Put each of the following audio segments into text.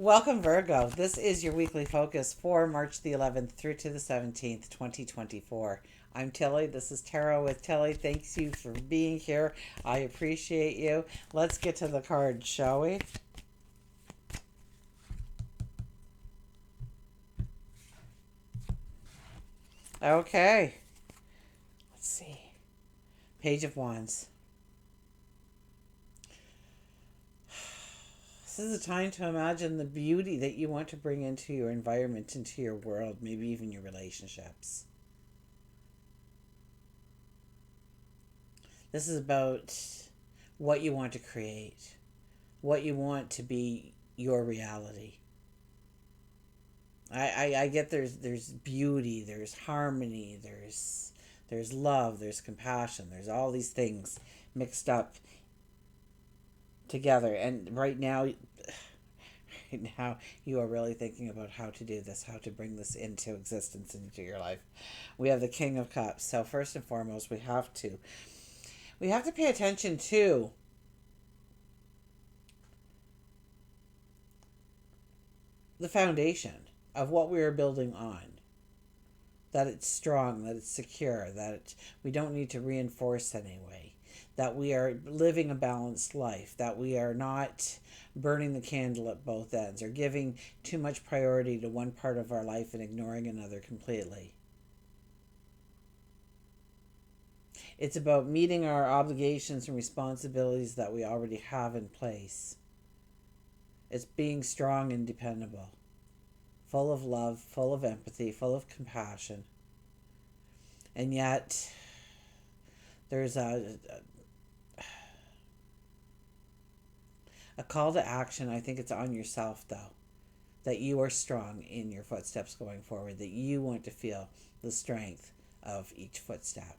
Welcome, Virgo. This is your weekly focus for March the 11th through to the 17th, 2024. I'm Tilly. This is Tarot with Tilly. Thanks you for being here. I appreciate you. Let's get to the cards, shall we? Okay. Let's see. Page of Wands. This is a time to imagine the beauty that you want to bring into your environment, into your world, maybe even your relationships. This is about what you want to create, what you want to be your reality. I get there's beauty, there's harmony, there's love, there's compassion, there's all these things mixed up together. And right now you are really thinking about how to do this, how to bring this into existence into your life. We have the King of Cups. So first and foremost, we have to pay attention to the foundation of what we are building on. That it's strong, that it's secure, we don't need to reinforce anyway. That we are living a balanced life, that we are not burning the candle at both ends or giving too much priority to one part of our life and ignoring another completely. It's about meeting our obligations and responsibilities that we already have in place. It's being strong and dependable, full of love, full of empathy, full of compassion. And yet, there's a call to action. I think it's on yourself, though, that you are strong in your footsteps going forward, that you want to feel the strength of each footstep.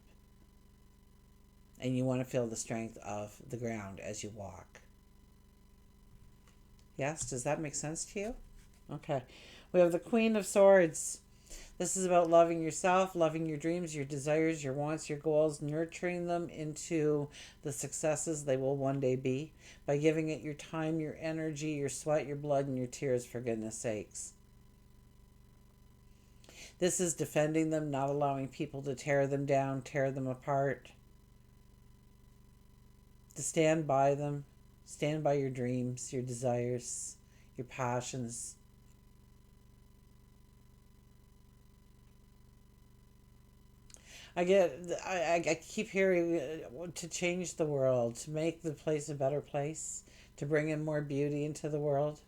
And you want to feel the strength of the ground as you walk. Yes? Does that make sense to you? Okay. We have the Queen of Swords. This is about loving yourself, loving your dreams, your desires, your wants, your goals, nurturing them into the successes they will one day be by giving it your time, your energy, your sweat, your blood, and your tears, for goodness sakes. This is defending them, not allowing people to tear them down, tear them apart. To stand by them, stand by your dreams, your desires, your passions. I keep hearing to change the world, to make the place a better place, to bring in more beauty into the world.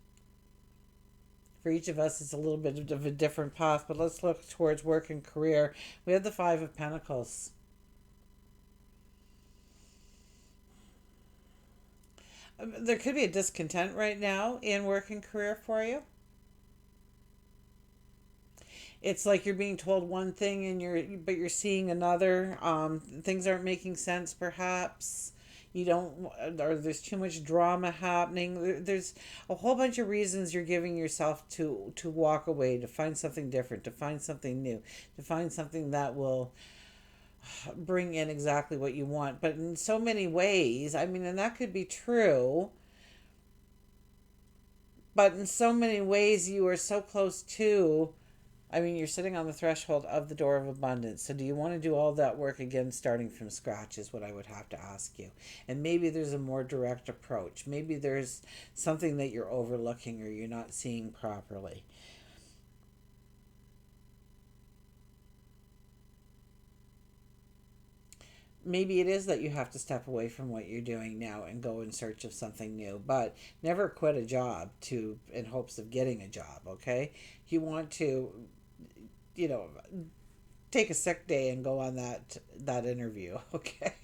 For each of us, it's a little bit of a different path, but let's look towards work and career. We have the Five of Pentacles. There could be a discontent right now in work and career for you. It's like you're being told one thing and you're seeing another. Things aren't making sense, perhaps. You don't, or there's too much drama happening. There's a whole bunch of reasons you're giving yourself to walk away, to find something different, to find something new, to find something that will bring in exactly what you want. But in so many ways, I mean, and that could be true, but in so many ways, you are so close to, I mean, you're sitting on the threshold of the door of abundance. So, do you want to do all that work again, starting from scratch, is what I would have to ask you. And maybe there's a more direct approach. Maybe there's something that you're overlooking or you're not seeing properly. Maybe it is that you have to step away from what you're doing now and go in search of something new, but never quit a job to in hopes of getting a job. Okay, you want to, you know, take a sick day and go on that interview. Okay.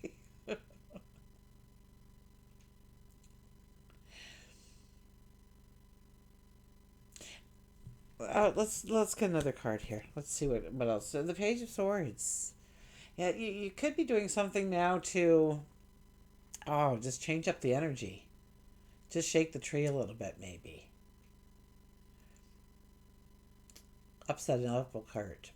Let's get another card here. Let's see what else. So the Page of Swords. Yeah, you could be doing something now to, oh, just change up the energy. Just shake the tree a little bit, maybe. Upset an apple cart.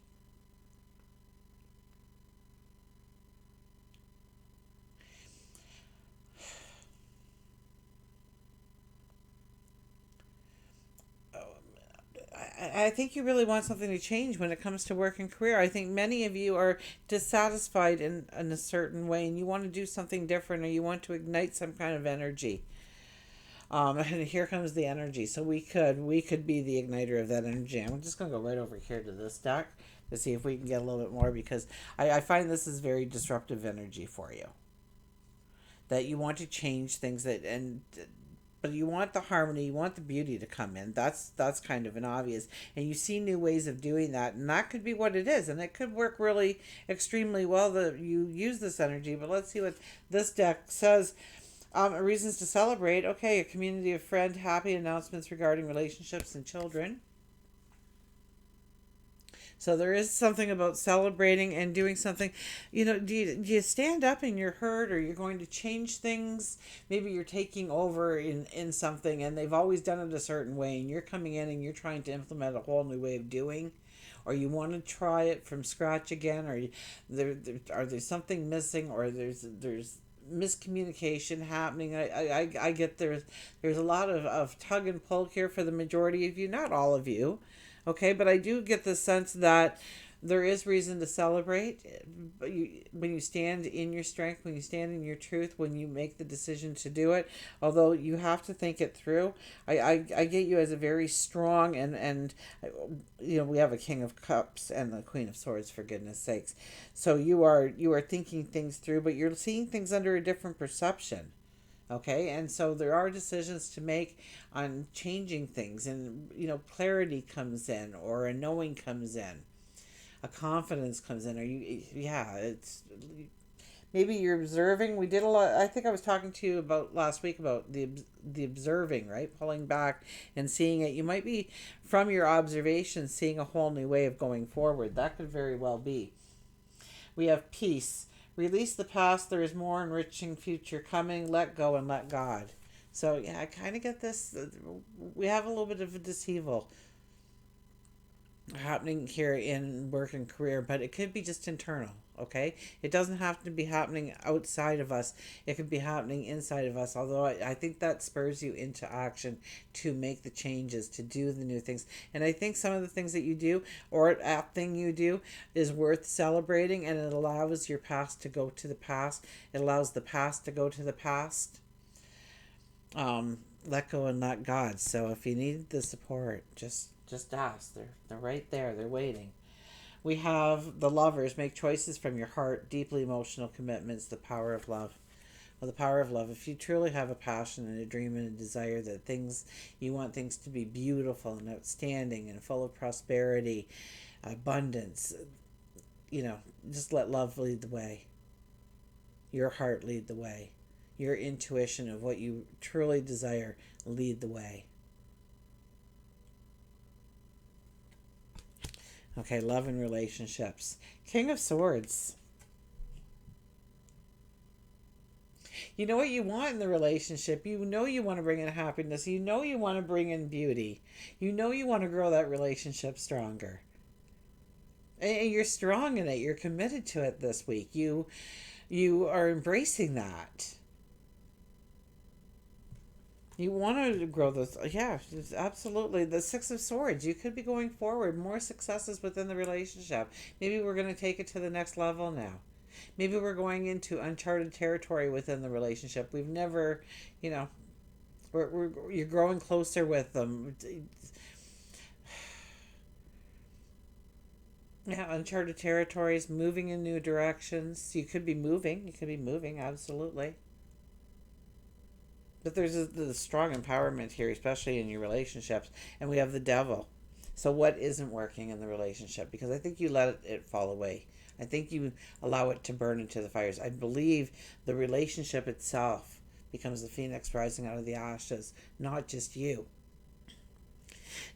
I think you really want something to change when it comes to work and career. I think many of you are dissatisfied in a certain way and you want to do something different, or you want to ignite some kind of energy. And here comes the energy. So we could be the igniter of that energy. I'm just gonna go right over here to this deck to see if we can get a little bit more, because I find this is very disruptive energy for you. That you want to change things, that and but you want the harmony, you want the beauty to come in. That's kind of an obvious, and you see new ways of doing that, and that could be what it is, and it could work really extremely well that you use this energy. But let's see what this deck says. Reasons to celebrate. Okay, a community of friends, happy announcements regarding relationships and children. So there is something about celebrating and doing something. Do you stand up and you're hurt, or you're going to change things? Maybe you're taking over in something and they've always done it a certain way, and you're coming in and you're trying to implement a whole new way of doing, or you want to try it from scratch again, or are there something missing, or there's miscommunication happening. I get there's a lot of tug and pull here for the majority of you, not all of you. Okay, but I do get the sense that there is reason to celebrate. But when you stand in your strength, when you stand in your truth, when you make the decision to do it, although you have to think it through. I get you as a very strong, and we have a King of Cups and the Queen of Swords, for goodness sakes. So you are thinking things through, but you're seeing things under a different perception. Okay, and so there are decisions to make on changing things, and clarity comes in, or a knowing comes in, a confidence comes in, or yeah, it's maybe you're observing. We did a lot. I think I was talking to you about last week about the observing, right? Pulling back and seeing it. You might be, from your observation, seeing a whole new way of going forward. That could very well be. We have peace. Release the past. There is more enriching future coming. Let go and let God. So yeah, I kind of get this. We have a little bit of a dishevel happening here in work and career, but it could be just internal. Okay, it doesn't have to be happening outside of us. It could be happening inside of us. Although I think that spurs you into action to make the changes, to do the new things. And I think some of the things that you do, or a thing you do, is worth celebrating, and it allows your past to go to the past. It allows the past to go to the past. Let go and let God. So if you need the support, just ask. They're right there. They're waiting. We have the Lovers. Make choices from your heart. Deeply emotional commitments. The power of love. Well, the power of love. If you truly have a passion and a dream and a desire that you want things to be beautiful and outstanding and full of prosperity, abundance, just let love lead the way. Your heart lead the way. Your intuition of what you truly desire lead the way. Okay, love and relationships. King of Swords. You know what you want in the relationship. You know you want to bring in happiness. You know you want to bring in beauty. You know you want to grow that relationship stronger. And you're strong in it. You're committed to it this week. You are embracing that. You want to grow those. Yeah, absolutely. The Six of Swords. You could be going forward. More successes within the relationship. Maybe we're going to take it to the next level now. Maybe we're going into uncharted territory within the relationship. We've never, you're growing closer with them. Yeah, uncharted territories, moving in new directions. You could be moving. You could be moving, absolutely. But there's the strong empowerment here, especially in your relationships. And we have the Devil. So what isn't working in the relationship? Because I think you let it fall away. I think you allow it to burn into the fires. I believe the relationship itself becomes the phoenix rising out of the ashes, not just you.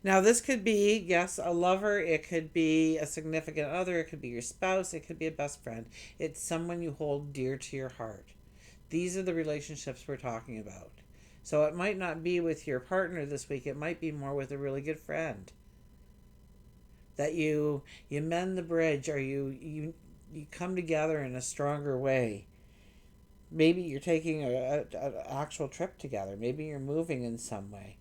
Now, this could be, yes, a lover. It could be a significant other. It could be your spouse. It could be a best friend. It's someone you hold dear to your heart. These are the relationships we're talking about. So it might not be with your partner this week. It might be more with a really good friend. That you mend the bridge, or you come together in a stronger way. Maybe you're taking an actual trip together. Maybe you're moving in some way.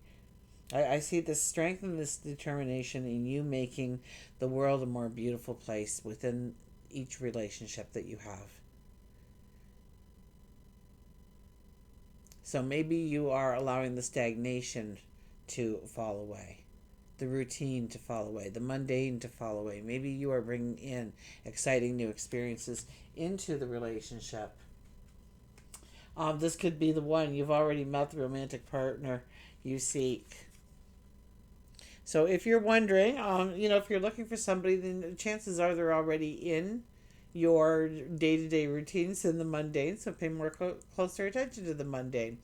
I see this strength and this determination in you making the world a more beautiful place within each relationship that you have. So maybe you are allowing the stagnation to fall away, the routine to fall away, the mundane to fall away. Maybe you are bringing in exciting new experiences into the relationship. This could be the one. You've already met the romantic partner you seek. So if you're wondering, if you're looking for somebody, then chances are they're already in your day-to-day routines in the mundane. So pay more closer attention to the mundane,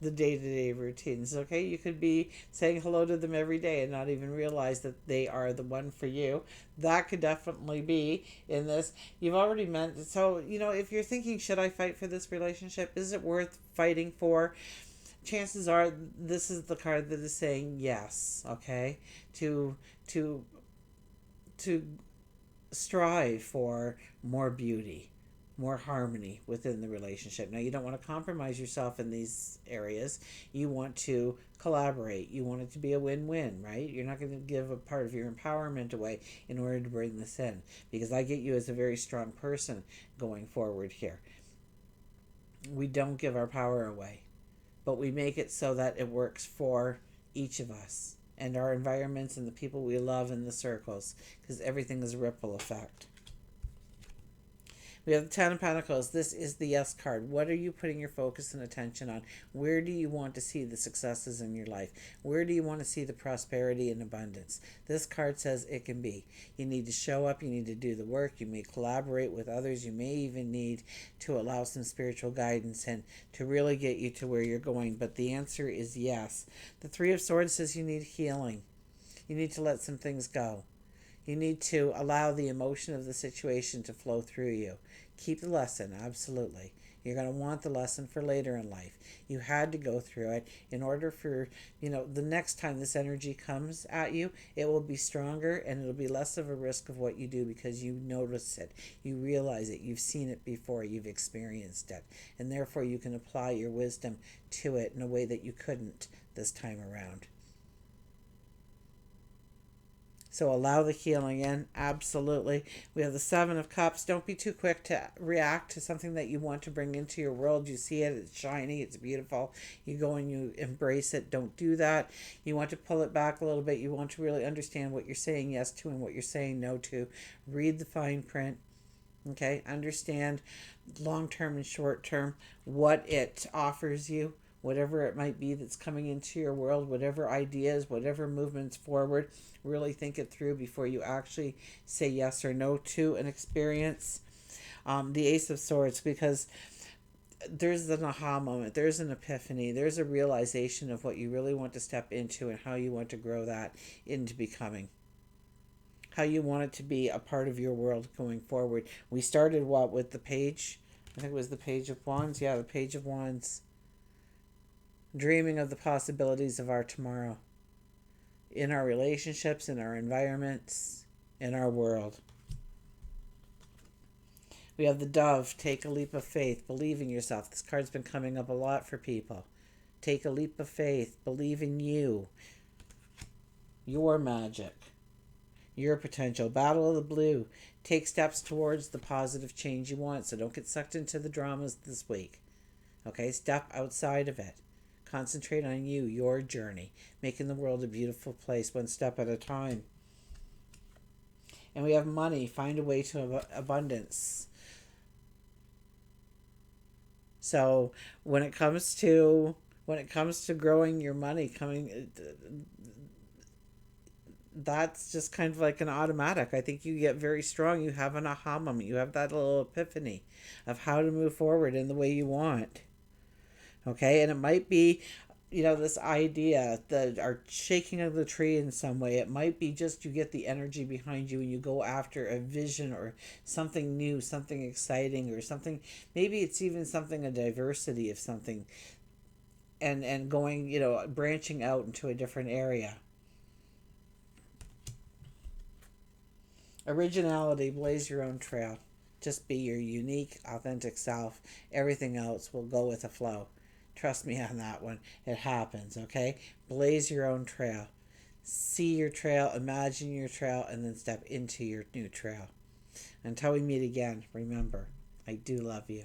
the day-to-day routines. Okay, you could be saying hello to them every day and not even realize that they are the one for you. That could definitely be in this. You've already met. So if you're thinking, should I fight for this relationship? Is it worth fighting for? Chances are this is the card that is saying yes. Okay, to to to strive for more beauty, more harmony within the relationship. Now, you don't want to compromise yourself in these areas. You want to collaborate. You want it to be a win-win, right? You're not going to give a part of your empowerment away in order to bring this in, because I get you as a very strong person going forward here. We don't give our power away, but we make it so that it works for each of us and our environments and the people we love in the circles, because everything is a ripple effect. We have the Ten of Pentacles. This is the yes card. What are you putting your focus and attention on? Where do you want to see the successes in your life? Where do you want to see the prosperity and abundance? This card says it can be. You need to show up. You need to do the work. You may collaborate with others. You may even need to allow some spiritual guidance and to really get you to where you're going. But the answer is yes. The Three of Swords says you need healing. You need to let some things go. You need to allow the emotion of the situation to flow through you. Keep the lesson, absolutely. You're going to want the lesson for later in life. You had to go through it in order for, the next time this energy comes at you, it will be stronger and it'll be less of a risk of what you do because you notice it. You realize it. You've seen it before. You've experienced it. And therefore you can apply your wisdom to it in a way that you couldn't this time around. So allow the healing in, absolutely. We have the Seven of Cups. Don't be too quick to react to something that you want to bring into your world. You see it, it's shiny, it's beautiful. You go and you embrace it. Don't do that. You want to pull it back a little bit. You want to really understand what you're saying yes to and what you're saying no to. Read the fine print. Okay, understand long term and short term what it offers you, whatever it might be that's coming into your world, whatever ideas, whatever movements forward. Really think it through before you actually say yes or no to an experience. The Ace of Swords, because there's an aha moment, there's an epiphany, there's a realization of what you really want to step into and how you want to grow that into becoming. How you want it to be a part of your world going forward. We started with the page? I think it was the Page of Wands. Yeah, the Page of Wands. Dreaming of the possibilities of our tomorrow. In our relationships, in our environments, in our world. We have the Dove. Take a leap of faith. Believe in yourself. This card's been coming up a lot for people. Take a leap of faith. Believe in you. Your magic. Your potential. Battle of the Blue. Take steps towards the positive change you want. So don't get sucked into the dramas this week. Okay? Step outside of it. Concentrate on you, your journey, making the world a beautiful place one step at a time. And we have money. Find a way to abundance. So when it comes to growing your money, that's just kind of like an automatic. I think you get very strong. You have an aha moment. You have that little epiphany of how to move forward in the way you want. Okay, and it might be, this idea, our shaking of the tree in some way. It might be just you get the energy behind you and you go after a vision or something new, something exciting, or something. Maybe it's even something, a diversity of something, and going, branching out into a different area. Originality, blaze your own trail. Just be your unique, authentic self. Everything else will go with the flow. Trust me on that one. It happens, okay? Blaze your own trail. See your trail, imagine your trail, and then step into your new trail. Until we meet again, remember, I do love you.